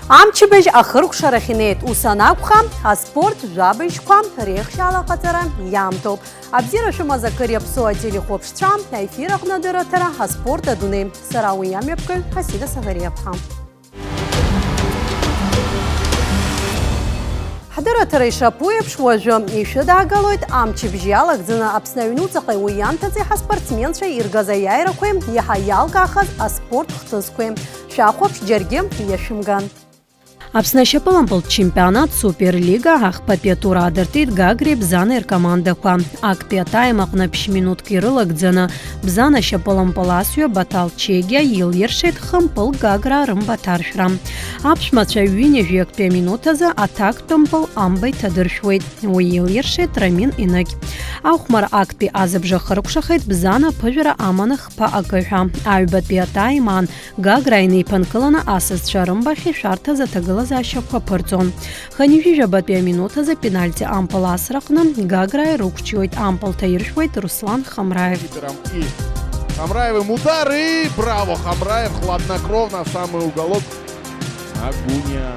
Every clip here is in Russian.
Амчибеж ахыркшарахинет усанакха, а спорт жабышкха, рехшала хатара ямтоп. Абзира шумаза карьяпсуа телехопшчам, эфирах надыратара, а спорт адуны. Сарау ямепка, хасида сагарепха. Хадыратара ишапуеп шважа, еще дагалойт амчибжиалак зына абснавинуца хайуянтацы ха спортсменша иргаза яйракуем, яхаялка ахаз, а спорт хтызкуем. Шахопш джергем яшимган. Апснашапалампл чемпионат Суперлига ахпапе тура адыртит Гагри бзана командахва. Акпетаем ахнапш минут кирылак дзана. Бзана шапалампаласю батал чегя ил ершет хампл Гагра рымбатаршрам. Апшмача вине жек 5 минутаза атак томпл амбай тадыршвейт. Уил ершет рамин инак. Аухмар акпи азабжа харукшахайт бзана пажара аманах па акаша. Айбатпетайман Гаграйный панкалана асасча рымбахи шарта затагала за шапка пырцон. Ханивижа бат 5 минута за пенальти ампал асрахна Гаграй рукчует ампал таиршвейт Руслан Хамраев. И Хамраевым удар и браво! Хамраев хладнокровно в самый уголок. Агуния.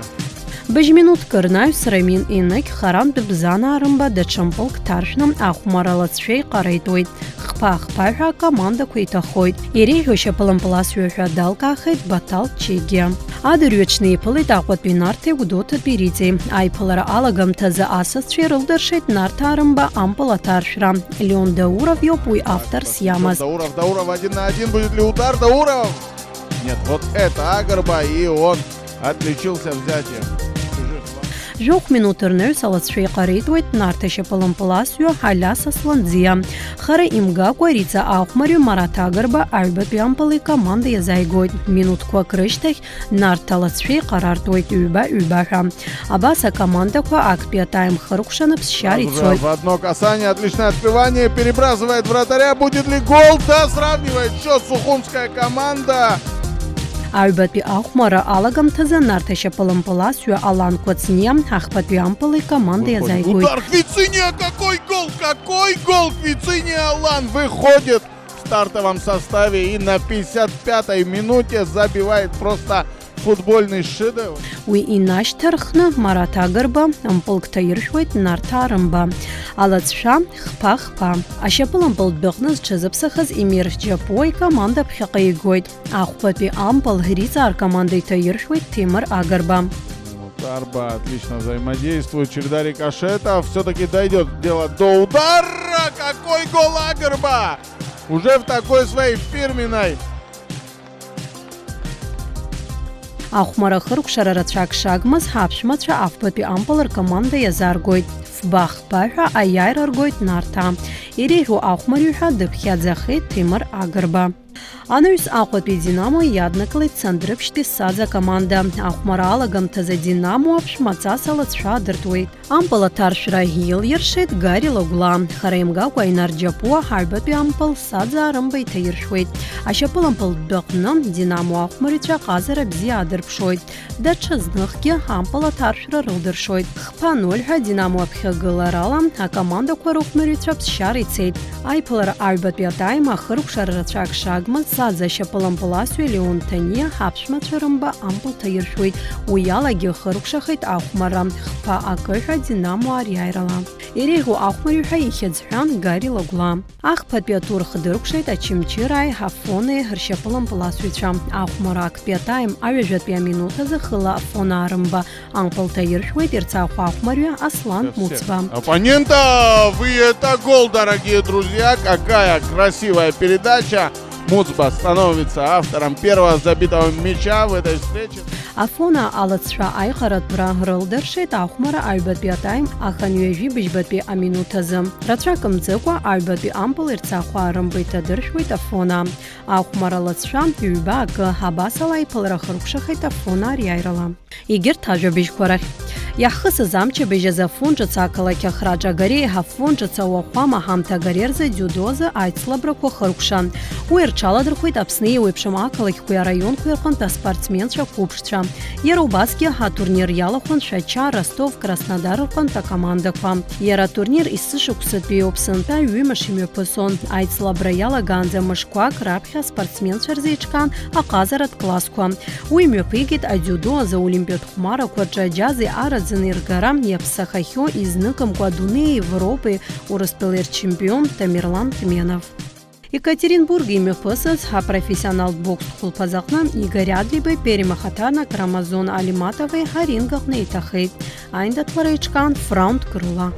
Бежминут Карнаю Срамин инак харам бзана арымба да чампал ктаршнам ахмаралацшей карайтует. Хпа-хпаша команда куйтахойт. Ирейху шапалампаласю далка ахайт батал чегия. Адырючные пылы тахват пинарте удота берите. Айпалара алагам таза асасчей рылдыршет нарта арымба ампала таршра. Леон Дауров ёпуй автор съямаз. Дауров 1 на 1. Будет ли удар? Дауров? Нет, вот это Агарба, и он отличился взятием. Жок минутырнő салацшей карайтует нарта шапалампаласю халяса сландзия. Хара имга куарица аухмарю Марата Агарба альбат ямпалы команда язайгойт. Минутку крыштах нарта лацшей карартует үба-үбаха. Абаса команда куа акпиатаем харукшана псчарицой. В одно касание, отличное отбивание, перебрасывает вратаря. Будет ли гол? Да, сравнивает счет сухумская команда. Альбатпи аухмара алагам таза нарта шапалампаласю алан квацнем ахпатпи ампалы команда язайгойт. Удар Квициния! Какой гол! Какой гол! Квициния Алан выходит в стартовом составе и на 55-й минуте забивает просто футбольный шедевр. Уи инаш тархна Марата Агарба ампыл ктайыршвайт нарта арымба. Алацша хпа-хпа. Ашапалампыл бёхназ чазапсахаз имир джапой команда пхакайгойт. Ахпапи ампыл грицар командой тайыршвайт Тимур Агарба. Арба отлично взаимодействует. Череда рикошетов. Все-таки дойдет дело до удара. Какой гол Агарба! Уже в такой своей фирменной. Ахмара харукшара рацак шагмаз хапшматра афпапи ампалар команда язаргойт. Фбах паха аяйраргойт нарта. Ирейху ахмарюха дыпхядзахет Тимур Агарба. Анус ахпапи Динамо яднаклит цандрыпшти садза команда. Ахмара алагам таза Динамо апшмаца салацша дыртует. Ампала таршра хил ершет Гарри Логла. Хараимга куайнар джапуа харбапи ампал садза арымбай тайыршвет. Ашапал ампал бёхнам Динамо ахмаритра казара бзи адырпшойт. Дача знахки ампала таршра рылдыршойт. Хпа нольха Динамо апхагыларала, а команда куарухмаритра псшарицейт. Айпалар арбапи атайма харукшар рацак шагман садза шапалампаласю Леон Тания хапшмачарымба ампал тайыршвет. Уялаги харукшахайт ахмарам. Хпа акыха Динамо арьайрала. Ирейху ахмарюха ихедзхран Гарри Логла. Ахпатпиатур хадырукшайт ачимчирай хафоны харшапалампаласюича. Ахмарак пятаем авежат 5 минута захыла афона арымба. Ампал тайыршвет ирцаху ахмарюя Аслан Муцба. Оппонентов! И это гол, дорогие друзья! Какая красивая передача! Муцба становится автором первого забитого мяча в этой встрече. Афона алацша айхарат брагрылдыршет ахмара альбатпи атайм аханюежи бижбатпи аминутазым. Ратракам дзыква альбатпи ампал ирцаху арымбай тадыршвет афона. Ахмара алацша юба ак хабасалай палрахарукшахет афона арьайрала. Игер тажа бижкварах. Яхысы замча бежеза фунжаца акалаки храджа гаре хафунжаца уахуама хамта гарерза дюдоза айцлабраку харукшан. Уерчаладырхуит Апсны уепшым акалыхкуй районкуй рхынта спортсменша кубшча. Ера убаски турнир ялахун Шача, Ростов, Краснодар рхынта командаква. Ера турнир иссышы кусытбей опсынта уймашимё пысон. Айцлабра яла ганзе мышкуа крапхя спортсменша рзичкан аказарат класква. Уймё пыгит адюдо за олимпиад хумара кваджа джази арадзын иргарам епсахахё изныком квадуны Европы ураспылыр чемпион Тамерлан Тменов. Екатеринбург имя пысыз, а профессионал бокс хулпазахнам Игорь Адлибы перемахатана Рамазон Алиматовой харингах нейтахейт. Айндат варычкан фраунд крыла.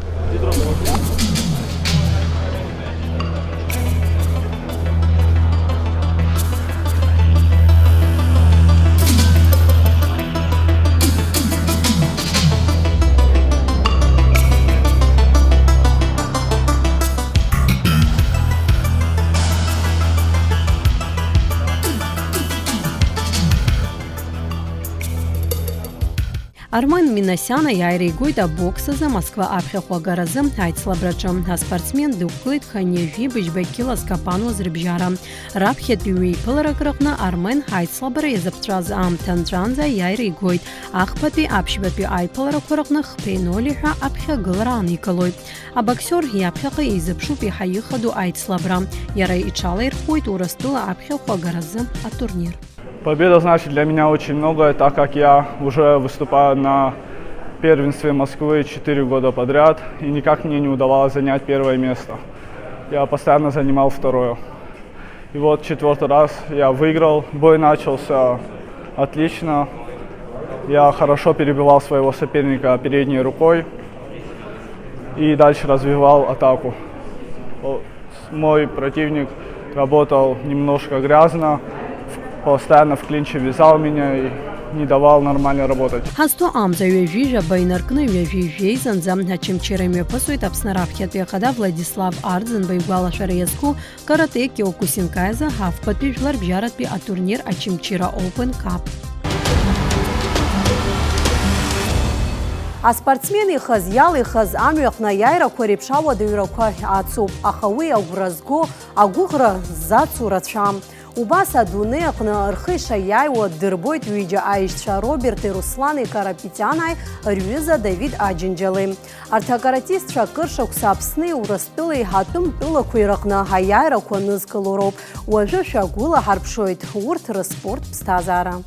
Армен Минасяна яйрейгуй да бокса за Москва апхехуагаразым айцлабрачым. А спортсмен дукует ханежи бычбекила скапану зрыбжара. Рабхет юи пыларакрахна Армен айцлабра езаптраз амтанджанза яйрейгуй. Ахпати апшбапи айпыларакурахна хпенолиха апхегылра Николой. А боксер япхеха изапшупи хаихаду айцлабра. Ярай ичалайрхуит урастула апхехуагаразым а турнир. Победа значит для меня очень многое, так как я уже выступаю на первенстве Москвы 4 года подряд, и никак мне не удавалось занять первое место. Я постоянно занимал второе. И вот 4-й раз я выиграл, бой начался отлично. Я хорошо перебивал своего соперника передней рукой и дальше развивал атаку. Мой противник работал немножко грязно, постоянно в клинче вязал меня и не давал нормально работать. Хасто амза юэжижа байнаркны юэжижейзан замна чемчереме пасует апснарабхет вехада Владислав Ардзен байгуала шарезку карате киокусинкайза хавпатпи жларбжаратпи а турнир а чемчира Open Cup. А спортсмены хаз ялы хаз амюхна яйра корепшава дюраква ацуп ахауи агуразго агугра зацурачам. Убас адунеяхна рхиша яйва дырбойт виджа аишча Роберт и Русланы Карапетянай рюза Давид Аджинджалы. Артакаратистша кыршакса Апсны урастылы хатум пылакуйрахна хаяйра кванызкалороп. Уажа шагула харпшойт урт спорт пстазара.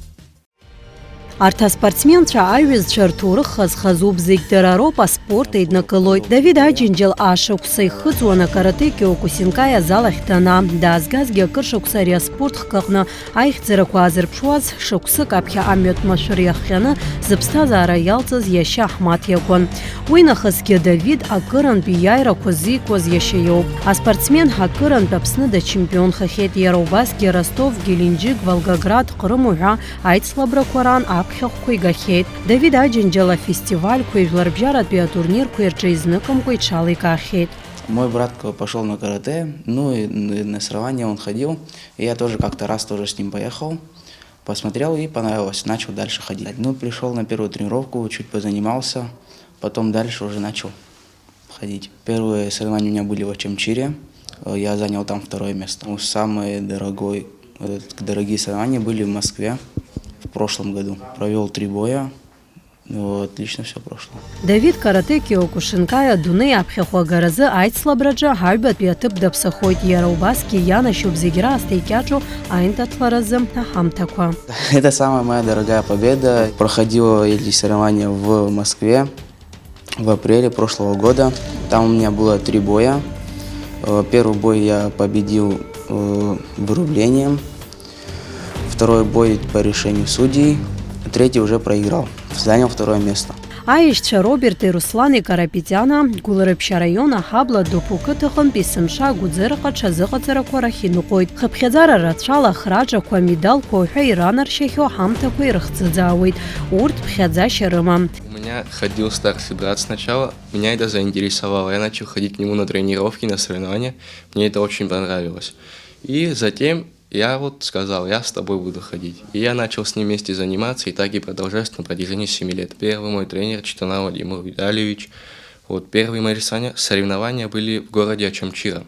Арта спортсменша айвез чартуры хаз-хазуб зиктираропа спорта иднакалой. Давид Аджинджал ашоксай хыцуана карате киокусинкая залахтана. Дазгазге кыршоксария спорт хкахна айхцераква азырпшуаз шоксы капхя амет машыряхяна зыпстазара ялцаз яща Ахмат якон. Уйнахазге Давид акыран бияйра кози коз ящайоп. А спортсмен акыран папсны да чемпион хахет Яровбаске Ростов, Геленджик, Волгоград, Крымуга, Айцлабракваран, Давид Аджинджала фестиваль, кой жларбжарат биатурнир, кой рчайзныком, кой чалый кахет. Мой брат пошел на карате, ну и на соревнования он ходил. И я тоже как-то раз тоже с ним поехал, посмотрел и понравилось, начал дальше ходить. Ну, пришел на первую тренировку, чуть позанимался, потом дальше уже начал ходить. Первые соревнования у меня были в Очамчире, я занял там 2-е место. Самые дорогие соревнования были в Москве. В прошлом году провел 3 боя, отлично все прошло. Давид карате киокушинкая дуны апхехуагаразы айцлабраджа хайбат биатып дапсахойт Яровбаски яна шубзигера астейкячу айнтатларазым нахамтаква. Это самая моя дорогая победа. Проходила эти соревнования в Москве в апреле прошлого года. Там у меня было 3 боя. Первый бой я победил вырублением. 2-й бой по решению судей, 3-й уже проиграл, занял 2-е место. Аишча Роберт и Русланы Карапетяна, Гуларыпша района хабла допукытыхын писымша гудзырыка чазыгыцыракуара хинукойт. Хыпхедара рацшала храджа ква медал койха иранар шехё хамтакуй рыхцыдзауит. Урт пхедза шерыма. У меня ходил старший брат сначала, меня это заинтересовало. Я начал ходить к нему на тренировки, на соревнования. Мне это очень понравилось. И затем я вот сказал, я с тобой буду ходить. И я начал с ним вместе заниматься, и так и продолжаюсь на протяжении 7 лет. Первый мой тренер Читана Владимир Витальевич. Вот первые мои соревнования были в городе Очамчира.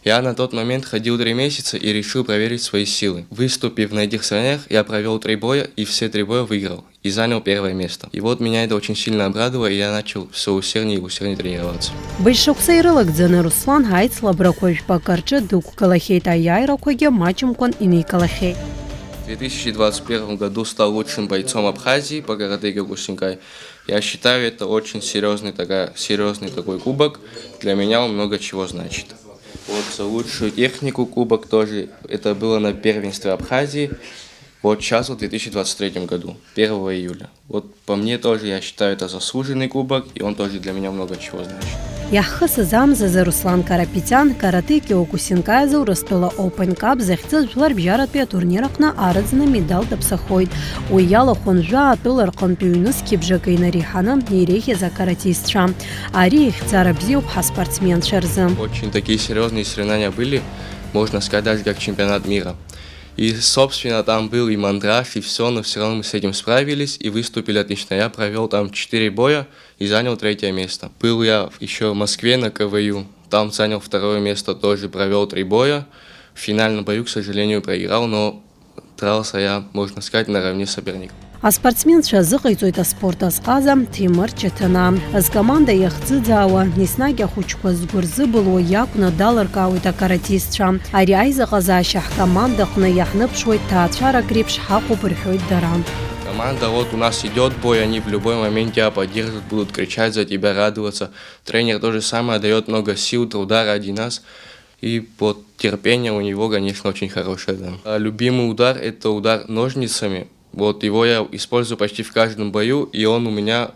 Я на тот момент ходил 3 месяца и решил проверить свои силы. Выступив на этих соревнованиях, я провел 3 боя и все 3 боя выиграл и занял первое место. И вот меня это очень сильно обрадовало, и я начал все усерднее и усерднее тренироваться. Бышшоксайрылык дзыны Руслан Гайц лабракойш покарчы дук калахейта яйракойге матчем кон иней калахей. В 2021 году стал лучшим бойцом Абхазии по каратэ Кёкусинкай. Я считаю, это очень серьезный такой кубок. Для меня он много чего значит. Вот за лучшую технику кубок тоже. Это было на первенстве Абхазии. Вот сейчас, в 2023 году, 1 июля. Вот по мне тоже, я считаю, это заслуженный кубок, и он тоже для меня много чего значит. Яххы сызамзы за Руслан Карапетян каратэ Кёкусинкай за Ростова Open Cup зехцыз жлар бжаратпе турниракна арызына медаль тапсахойд. Уяла хонжа атылар компьюнус кибжакайна рихана нерехе за каратистша. Ари их царабзиуп ха спортсмен шерзым. Очень такие серьезные соревнования были, можно сказать, даже как чемпионат мира. И, собственно, там был и мандраж, и все, но все равно мы с этим справились и выступили отлично. Я провел там 4 боя и занял 3 место. Был я еще в Москве на КВЮ, там занял 2 место, тоже провел 3 боя. В финальном бою, к сожалению, проиграл, но дрался я, можно сказать, наравне с соперником. А спортсменша зыгайцойта спорта сказам Тимур Четына. С командой яхцыдзауа неснагя хучква сгурзы было якуна далар кауита каратистша. Ари айзагазащах командахна яхныпшой таатшара крепш хаку прихойт дарам. Команда, вот у нас идет бой, они в любой момент тебя поддержат, будут кричать за тебя, радоваться. Тренер то же самое, дает много сил, труда ради нас. И вот терпение у него, конечно, очень хорошее. Да. А любимый удар – это удар ножницами. Вот его я использую почти в каждом бою, и он у меня,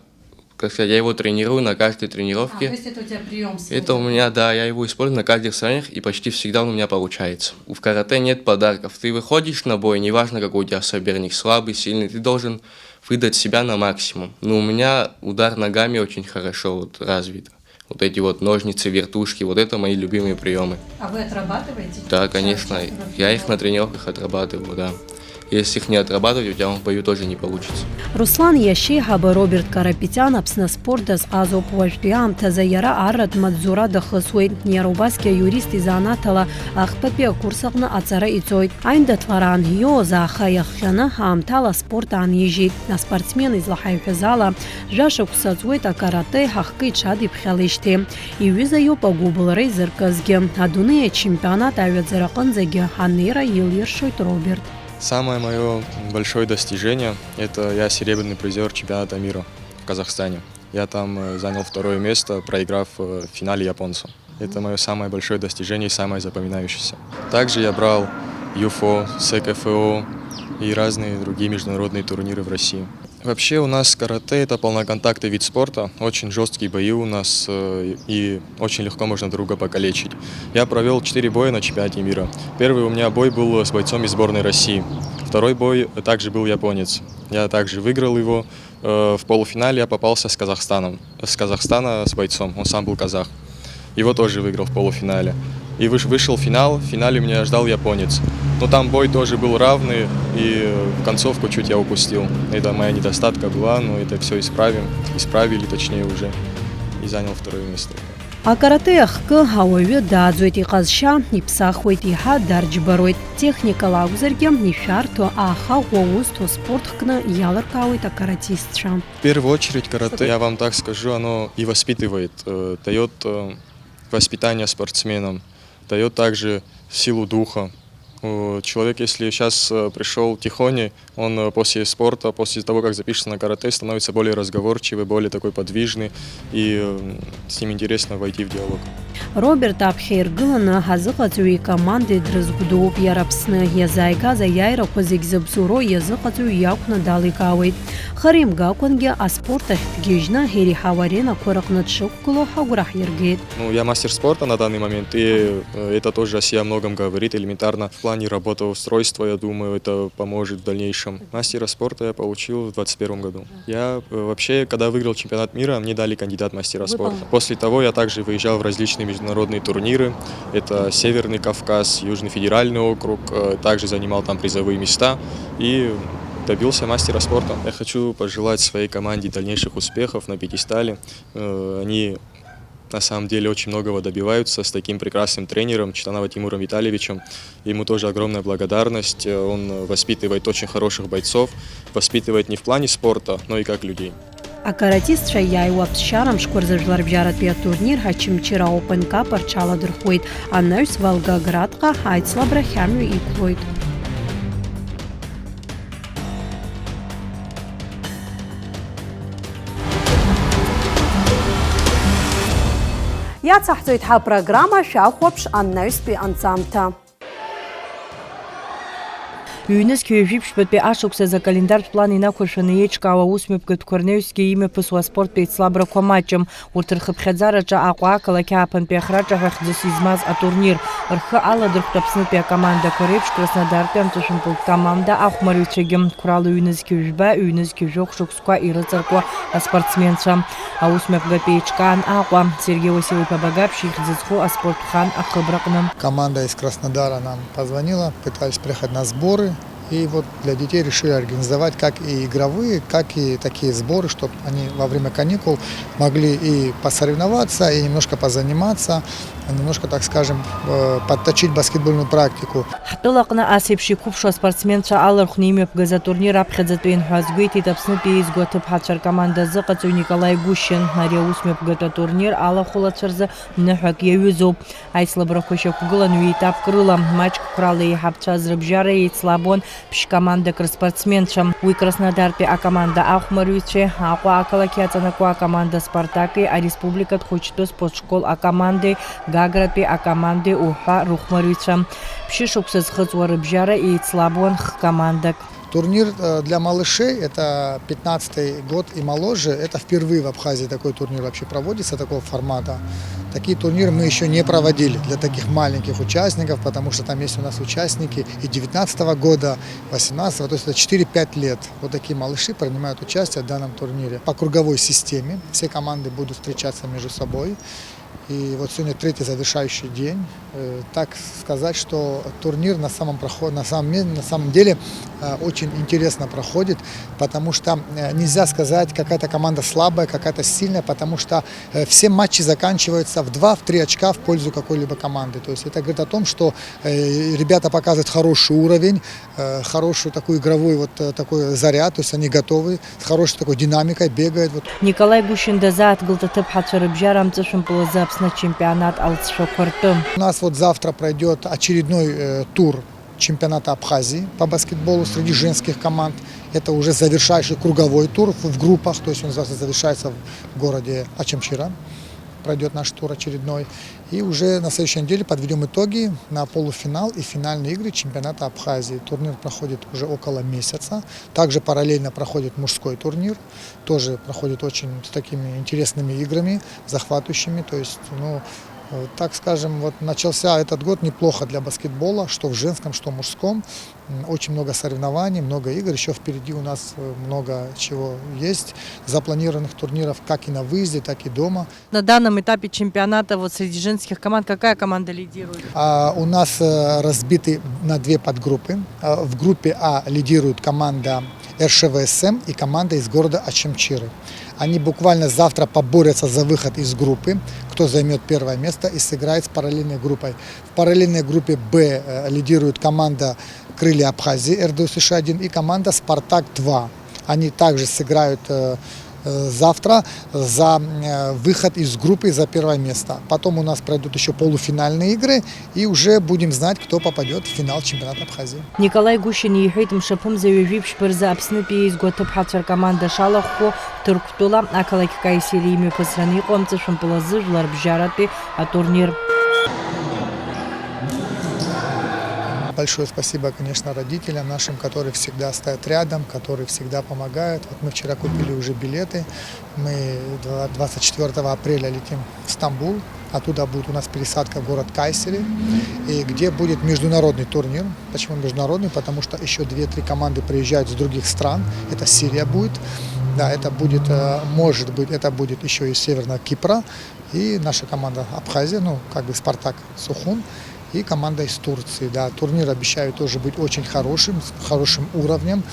как сказать, я его тренирую на каждой тренировке. То есть это у тебя прием? Это у меня, да, я его использую на каждых соревнованиях, и почти всегда он у меня получается. В карате нет подарков. Ты выходишь на бой, неважно, какой у тебя соперник, слабый, сильный, ты должен выдать себя на максимум. Но у меня удар ногами очень хорошо вот развит. Вот эти вот ножницы, вертушки, вот это мои любимые приемы. А вы отрабатываете? Да, конечно, я их на тренировках отрабатываю, да. Если их не отрабатывать, у тебя в бою тоже не получится. Руслан Ящей хаба Роберт Карапетян апсна спорта с азо пуаждиам тазаяра аррат мадзура дахысуй нерубаске юрист из анатала ахпапе курсахна ацара ицой. Айнда тваран йо за хаяхяна хамтала спорта анижит. На спортсмен из лахайфезала жаша кусацуйта карате хахкы чады пхялыште. И виза йо погубл рейзер казге. Адуне чемпионат авиазараканзаге ханера Елиршойт Роберт. Самое мое большое достижение – это я серебряный призер чемпионата мира в Казахстане. Я там занял 2 место, проиграв в финале японцу. Это мое самое большое достижение и самое запоминающееся. Также я брал ЮФО, СКФО и разные другие международные турниры в России. Вообще у нас карате – это полноконтактный вид спорта, очень жесткие бои у нас и очень легко можно друга покалечить. Я провел 4 боя на чемпионате мира. Первый у меня бой был с бойцом из сборной России. Второй бой также был японец. Я также выиграл его. В полуфинале я попался с Казахстана с бойцом, он сам был казах. Его тоже выиграл в полуфинале. И вышел финал, в финале меня ждал японец. Но там бой тоже был равный, и в концовку чуть я упустил. Это моя недостатка была, но это все исправили точнее уже, и занял 2 место. А карате ахкы хауэве дадзойти казша нипсахойти ха дарджбаройт. Техника лаузергем нишарто аха уаусто спортхкна яларкауита каратистша. В первую очередь карате, я вам так скажу, оно и воспитывает, дает воспитание спортсменам, дает также силу духа. Человек, если сейчас пришел тихоний, он после спорта, после того, как запишется на карате, становится более разговорчивый, более такой подвижный, и с ним интересно войти в диалог. Роберт Абхейргылана хазыкацуи команды дрызгудуп ярапсны язайга за яйра хозигзабзуро языкацуи якуна далыкауит. Харим гакунге а спорта хтгижна хери хаварена коракна чуккуло хагурах ергет. Я мастер спорта на данный момент, и это тоже о себе о многом говорит, элементарно. В плане работоустройства, я думаю, это поможет в дальнейшем. Мастера спорта я получил в 2021 году. Я вообще, когда выиграл чемпионат мира, мне дали кандидат мастера спорта. После того я также выезжал в различные международные турниры. Это Северный Кавказ, Южный федеральный округ, также занимал там призовые места и добился мастера спорта. Я хочу пожелать своей команде дальнейших успехов на пьедестале. Они на самом деле очень многого добиваются с таким прекрасным тренером Читановым Тимуром Витальевичем. Ему тоже огромная благодарность. Он воспитывает очень хороших бойцов, воспитывает не в плане спорта, но и как людей. Акаратистша яйуапсшарам шкурзажларбжаратпия турнир Хачимчира Open Cup арчаладырхуйт. Аннерс Волгоградка Хайцлабрахямю иклуйт. Я цахтует ха программа шахвапш Аннерс би ансамта. Юнес кюжипш бе ашукса за календар план инакушаны ечкава усмепгат корнеевский имя писва спорт пейт слабра коматчем уртырхып хадзараджа акуакала кяпан пехраджа хахдесизмаз а турнир рха алла дырхтапсны пе команда корепш Краснодар пемтушин пул команда ахмарючегем куралы юнес кюжба юнес кюжок шуксква и рыцарква а спортсменша а усмепга печкан аква Сергей Васильев Побагавший хдзицху а спортхан ахыбракным. Команда из Краснодара нам позвонила, пытались приехать на сборы. И вот для детей решили организовать как и игровые, как и такие сборы, чтобы они во время каникул могли и посоревноваться, и немножко позаниматься, немножко, так скажем, подточить баскетбольную практику. Хтулакна асепши купша спортсменша алархними за турнир абхедзатуин хазгуит и тапсны пейзготып хачар команда зыкацу Николай Гущин наря усмеп гата турнир алахулачарза нехак явюзу. Айслабрахуша кугылан уитап крыла матч кралы и хапча зрыбжара и слабон пш команда спортсменша. Уй Краснодарпе а команда Ахмарюче, аква акалакиацанакуа команда Спартак а республика тхучто спортшкол а команды Гаграпе а команды Уха Рухмарюча. Пшишуксыз хыцуарыбжара и слабон команда. Турнир для малышей, это 15-й год и моложе, это впервые в Абхазии такой турнир вообще проводится, такого формата. Такие турниры мы еще не проводили для таких маленьких участников, потому что там есть у нас участники и 19-го года, 18-го, то есть это 4-5 лет. Вот такие малыши принимают участие в данном турнире. По круговой системе все команды будут встречаться между собой. И вот сегодня третий завершающий день. Так сказать, что турнир на самом деле очень интересно проходит, потому что нельзя сказать, какая-то команда слабая, какая-то сильная, потому что все матчи заканчиваются в 2-3 очка в пользу какой-либо команды. То есть это говорит о том, что ребята показывают хороший уровень, хороший такой игровой вот такой заряд, то есть они готовы, с хорошей такой динамикой бегают. Вот. Николай Гущин дазат гылтатып хачарыбжарам цышым полозапс на чемпионат Алтшокортым. У нас вот завтра пройдет очередной тур чемпионата Абхазии по баскетболу среди женских команд. Это уже завершающий круговой тур в группах, то есть он завтра завершается в городе Ачамчира. Пройдет наш тур очередной. И уже на следующей неделе подведем итоги на полуфинал и финальные игры чемпионата Абхазии. Турнир проходит уже около месяца. Также параллельно проходит мужской турнир. Тоже проходит очень с такими интересными играми, захватывающими. То есть, так скажем, вот начался этот год неплохо для баскетбола, что в женском, что в мужском. Очень много соревнований, много игр. Еще впереди у нас много чего есть. Запланированных турниров как и на выезде, так и дома. На данном этапе чемпионата вот среди женских команд какая команда лидирует? У нас разбиты на две подгруппы. В группе А лидирует команда РШВСМ и команда из города Ачамчиры. Они буквально завтра поборются за выход из группы, кто займет первое место и сыграет с параллельной группой. В параллельной группе Б лидирует команда «Крылья Абхазии» РДСШ-1 и команда «Спартак-2». Они также сыграют завтра за выход из группы за первое место. Потом у нас пройдут еще полуфинальные игры, и уже будем знать, кто попадет в финал чемпионата Абхазии. Николай Гущин ехейтым шапым заявив шпырза апсны пейзготып хачар команда шалаху Турктула акалаки кайсериями посраны комцы шампылазы жлар бжараты а турнир. Большое спасибо, конечно, родителям нашим, которые всегда стоят рядом, которые всегда помогают. Вот мы вчера купили уже билеты. Мы 24 апреля летим в Стамбул. Оттуда будет у нас пересадка в город Кайсери, и где будет международный турнир. Почему международный? Потому что еще 2-3 команды приезжают с других стран. Это Сирия будет. Да, это будет, может быть, это будет еще из Северного Кипра. И наша команда Абхазия, Спартак Сухум. и команда из Турции. Да. Турнир обещает тоже быть очень хорошим, с хорошим уровнем.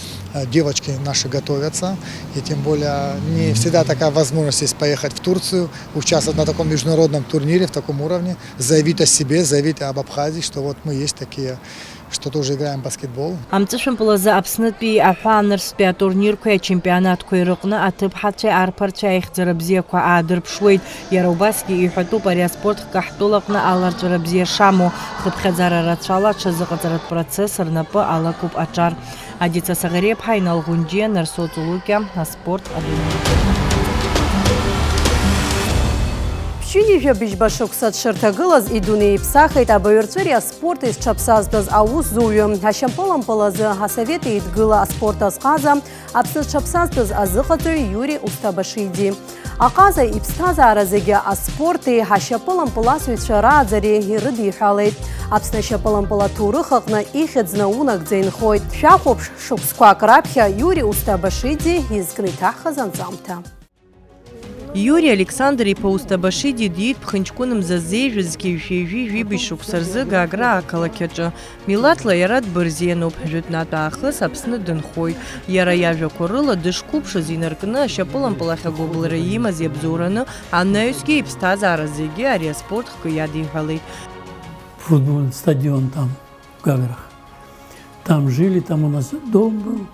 Девочки наши готовятся, и тем более не всегда такая возможность есть поехать в Турцию, участвовать на таком международном турнире, в таком уровне, заявить о себе, заявить об Абхазии, что вот мы есть такие, что тоже играем в баскетбол. Амцышымпылызы Аԥснытәи аҳәаанырцәтәи атурнирқәеи ачемпионатқәеи рыҟны аҭыԥҳацәеи арԥарцәеи аихьӡара бзиақәа аадырԥшуеит. Иара убасгьы иҳәатәуп ари аспорт ҳкаҳәтәылаҟны аларҵәара бзиа шамоу, хыԥхьаӡара рацәала аҽазыҟаҵаратә процесс рнапы алакуп аҿар. Адица Сагареиԥҳа, Инал Ӷәынџьиа, Нарсо Ҵулукьа, аспорт адунеи. Ԥшьынҩажәа быжьба шықәса дшырҭагылаз идунеи иԥсахит абаҩырҵәыреи аспорти зҽаԥсазтәыз аусзуҩы. Ашьампылампыл азы асовет еидгыла аспорт азҟаза Аԥсны дшаԥсазтәыз азыҟаҵаҩ Иури Устабашиди. Аҟаза иԥсҭазаара зегьы аспорти ҳашьапылампыл асыҩцәа рааӡареи ирыдиҳәалеит. Аԥсны ашьапылампыл аҭоурых аҟны ихьыӡны унагӡа инхоит. Шәахәаԥш шықәсқәак раԥхьа Иури Устабашиди изкны иҭаҳхыз анҵамҭа. Юрий Александр-иԥа Устабашиди диит ԥхынҷкәыны мзазеижәыз зқьеҩшәа-ижәи шықәса рзы Гагра ақалақь аҿы. Милаҭла иара дбырзиануп, жәытәнатә аахыс Аԥсны дынхоит. Иара иажәақәа рыла дышқәыԥшыз инаркны ашьапылампыл ахь агәыблра имаз иабзоураны анаҩсгьы иԥсҭазаара зегьы ари аспорт хкы иадиҳәалеит. Футбольный стадион там, в Гаграх. Там жили, там у нас дом был.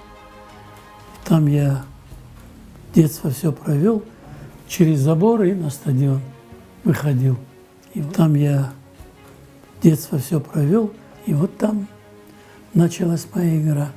Там я детство все провел. Через забор и на стадион выходил. И там я детство все провел, и вот там началась моя игра.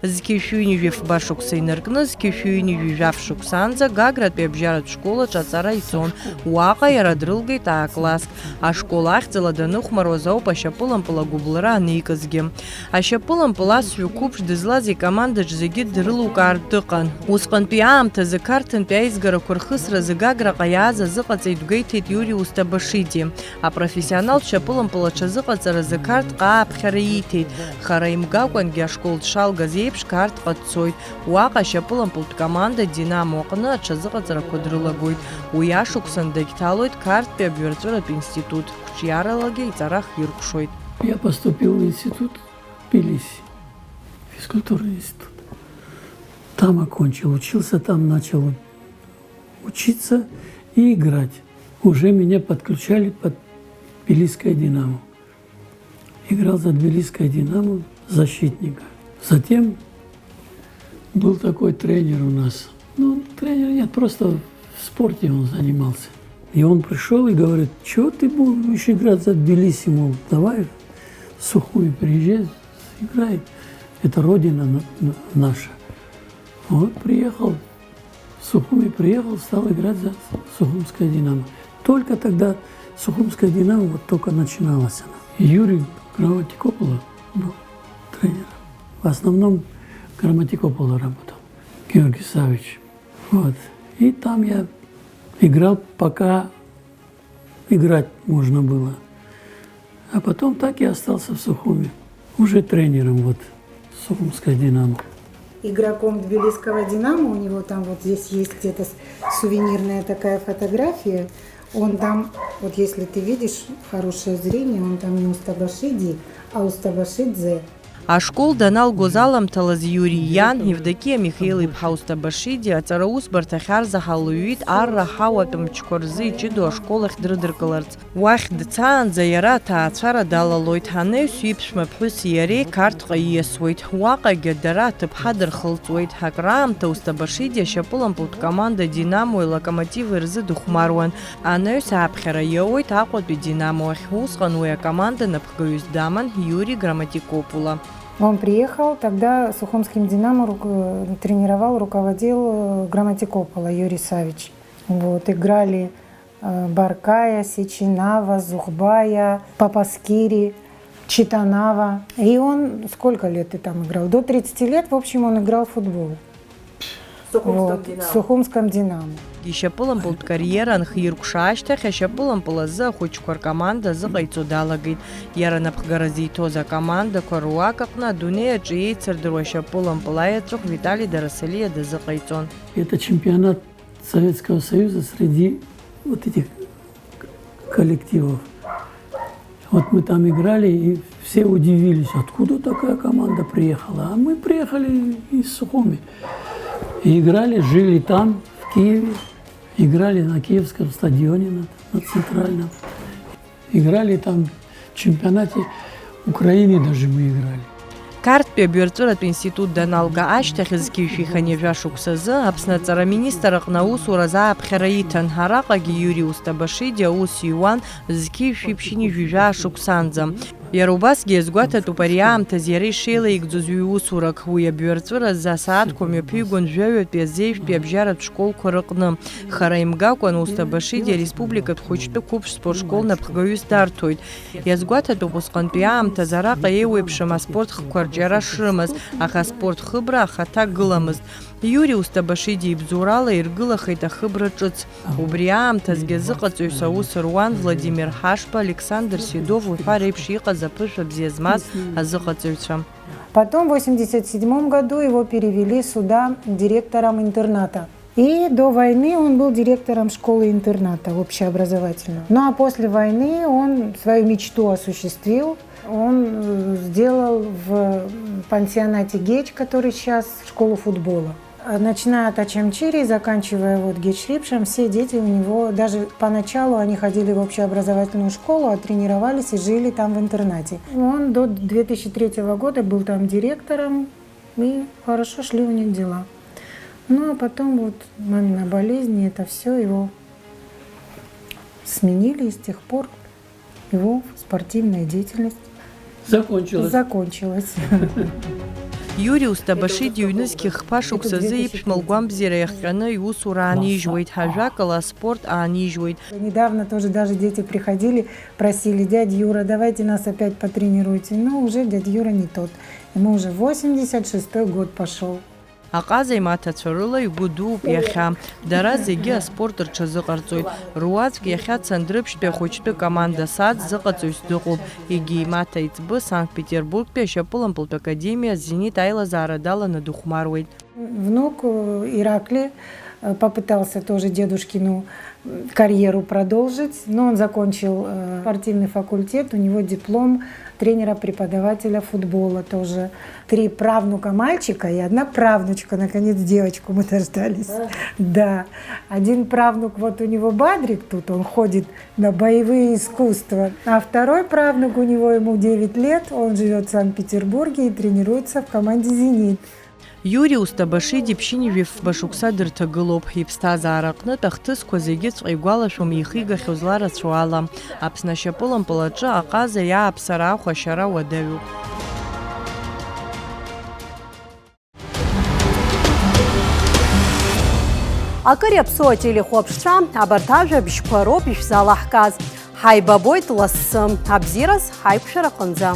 Зқьеҩшәа-ҩынҩажәи фба шықәса инаркны, зқьеҩшәа-ҩынҩажәи жәаф шықәсаанӡа Гагратәи абжьаратә школаҿ аҵара ицон. Уаҟа иара дрылгеит аа-класск. Ашкол ахьӡала даныхәмаруаз ауп ашьапылампыл агәыблра аникызгьы. Ашьапылампыл асҩы қәыԥш дызлаз икомандаҿ зегьы дрылукаартә дыҟан. Усҟантәи аамҭазы Қарҭынтәи аизгарақәа рхысразы Гаграҟа иааз азыҟаҵаҩ дгәеиҭеит Иури Устабашиди. Апрофессионалтә шьапылампыл аҽазыҟаҵаразы Қарҭҟа ааԥхьара ииҭеит. Хара имгакәангьы ашкол дшалгаз еиԥш Қарҭҟа дцоит. Уаҟа ашьапылампылтә команда Динамо аҟны аҽазыҟаҵарақәа дрылагоит. Уи ашықәсан дагьҭалоит Қарҭтәи абаҩырҵәыратә институт. Қәҿиаралагьы иҵара хиркәшоит. Я поступил в институт в Тбилиси, физкультурный институт. Там окончил, учился там, начал учиться и играть. Уже меня подключали под Тбилисское «Динамо». Играл за Тбилисское «Динамо» защитника. Затем был такой тренер у нас. Ну, тренер нет, просто в спорте он занимался. И он пришел и говорит: что ты будешь играть за Тбилиси, мол, давай в Сухуми приезжай, играй. Это родина наша. Вот приехал, в Сухуми приехал, стал играть за Сухумское «Динамо». Только тогда Сухумское «Динамо» вот только начиналось она. И Юрий Граматикопола был тренером. В основном Граматикопола работал, Георгий Савич. Вот. И там я играл, пока играть можно было. А потом так и остался в Сухуми. Уже тренером вот Сухумское «Динамо». Игроком Тбилисского «Динамо», у него там вот здесь есть где-то сувенирная такая фотография. Он там, вот если ты видишь хорошее зрение, он там не Устабашиди, а Устабашидзе. Ашкол даналгоз аламҭалаз Иури иан Евдокиа Михаил-иԥҳа Устабашиди аҵара усбарҭахь арзаҳалыҩит арра ҳауатә мчқәа рзы иҷыдоу ашкол ахь дрыдыркыларц. Уахь дцаанӡа иара аҭаацәара далалоит. Анаҩс иԥшәма ԥҳәыси иареи Қарҭҟа ииасуеит. Уаҟагьы дара аҭыԥҳа дырхылҵуеит. Акраамҭа Устабашиди ашьапылампылтә команда Динамо Локомотив рзы дыхәмаруан. Анаҩс ааԥхьара иауеит Аҟәатәи Динамо ахь. Усҟан уи акоманда напхгаҩыс даман Иури Граматикопола. Он приехал, тогда Сухумским «Динамо» тренировал, руководил Граматикопола Юрий Савич. Вот, играли Баркая, Сеченава, Зухбая, Папаскири, Читанава. И он, сколько лет ты там играл? До 30 лет, в общем, он играл в футбол. В Сухумском «Динамо». Ишьапылампылтә карьера нхиркәша ашьҭахь ашьапылампыл азы ахәыҷқәа ркоманда зыҟаиҵо далагеит. Иара напхгара зиҭоз акомандақәа руак аҟны адунеи аҿы еицырдыруа ашьапылампыл аеҵәахә Виталий Дарасалиа дазыҟаиҵон. Это чемпионат Советского Союза среди вот этих коллективов. Вот мы там играли, и все удивились, откуда такая команда приехала. А мы приехали из Сухуми. И играли, жили там, в Киеве. Играли на Киевском стадионе, на центральном. Играли там в чемпионате Украины даже мы играли. Карҭтәи абиуарҵәыратә институт даналга ашьҭахь зқьышәиханҩажәа шықәсазы Аԥсны аҵараминистр аҟны аусураз ааԥхьара иҭан. Араҟагьы Иури Устабашиди аус иуан зқьышәиԥшьынҩажәа шықәсанӡа. Иара убасгьы иазгәаҭатәуп ари аамҭаз иара ишеилаигӡоз ҩ-усурак. Уи абиуарҵәыразы асааҭқәа мҩаԥигон жәаҩатәи азеижәтәи абжьаратә школқәа рыҟны. Хара имгакәан Устабашиди ареспубликатә хәыҷтәы қәыԥш спортшкол напхгаҩыс дарҭоит. Иазгәаҭатәуп усҟантәи аамҭаз араҟа еиуеиԥшым аспорт хқәа рҿиара шрымаз, аха аспорт хыбра ахаҭа гыламызт. Иури Устабашиди ибзоурала иргылахеит ахыбра ҿыц. Убри аамҭазгьы азыҟаҵаҩцәа аус руан Владимир Ҳашба, Александр Седов уҳәа реиԥш иҟаз аԥышәа бзиа змаз азыҟаҵаҩцәа. Потом в 1987 году его перевели сюда директором интерната. И до войны он был директором школы-интерната общеобразовательного. Ну а после войны он свою мечту осуществил. Он сделал в пансионате Геч, который сейчас школу футбола. Начиная от Ачамчири, заканчивая вот Геч-Рипшем, все дети у него, даже поначалу они ходили в общеобразовательную школу, а тренировались и жили там в интернате. Он до 2003 года был там директором, и хорошо шли у них дела. Ну а потом вот мамина болезнь, и это все его сменили, и с тех пор его спортивная деятельность закончилась. Иури Устабашиди ҩнызқьи хԥа шықәсазы иԥшәма лгәамбзиара иахҟьаны иусура аанижьуеит, ҳажәакала спорт аанижьуеит. Недавно тоже даже дети приходили, просили: дядя Юра, давайте нас опять потренируйте. Но уже дядя Юра не тот. Ему уже 86-й год пошел. Аҟаза имаҭацәа рыла игәы дууп иахьа. Дара зегьы аспорт рҽазыҟарҵоит. Руаӡәк иахьа Цандрыԥшьтәи ахәыҷтәы команда САД зыҟаҵаҩс дыҟоуп. Егьи имаҭа иҵбы Санкт-Петербургтәи ашьапылампылтә академиа Зенит аилазаара даланы дыхәмаруеит. Внук Иракли попытался тоже дедушкину карьеру продолжить, но он закончил спортивный факультет, у него диплом тренера-преподавателя футбола тоже. 3 правнука мальчика и 1 правнучка, наконец девочку мы дождались. Да, 1 правнук, вот у него Бадрик тут, он ходит на боевые искусства, а 2 правнук у него, ему 9 лет, он живет в Санкт-Петербурге и тренируется в команде «Зенит». Иури Устабашиди ԥшьынҩажәа шықәса дырҭагылоуп. Иԥсҭазаара аҟнытә ахҭысқәа зегьыҵәҟьа игәалашәом ихигахьоу зларацәоу ала. Аԥсны ашьапылампыл аҿы аҟаза иааԥсара ахәашьара уадаҩуп. Акыр иаԥсоу ателехәаԥшцәа, абарҭ ажәабжьқәа роуп ишәзалаҳкааз. Ҳаибабоит лассы, абзиараз ҳаиқәшәара аҟынӡа.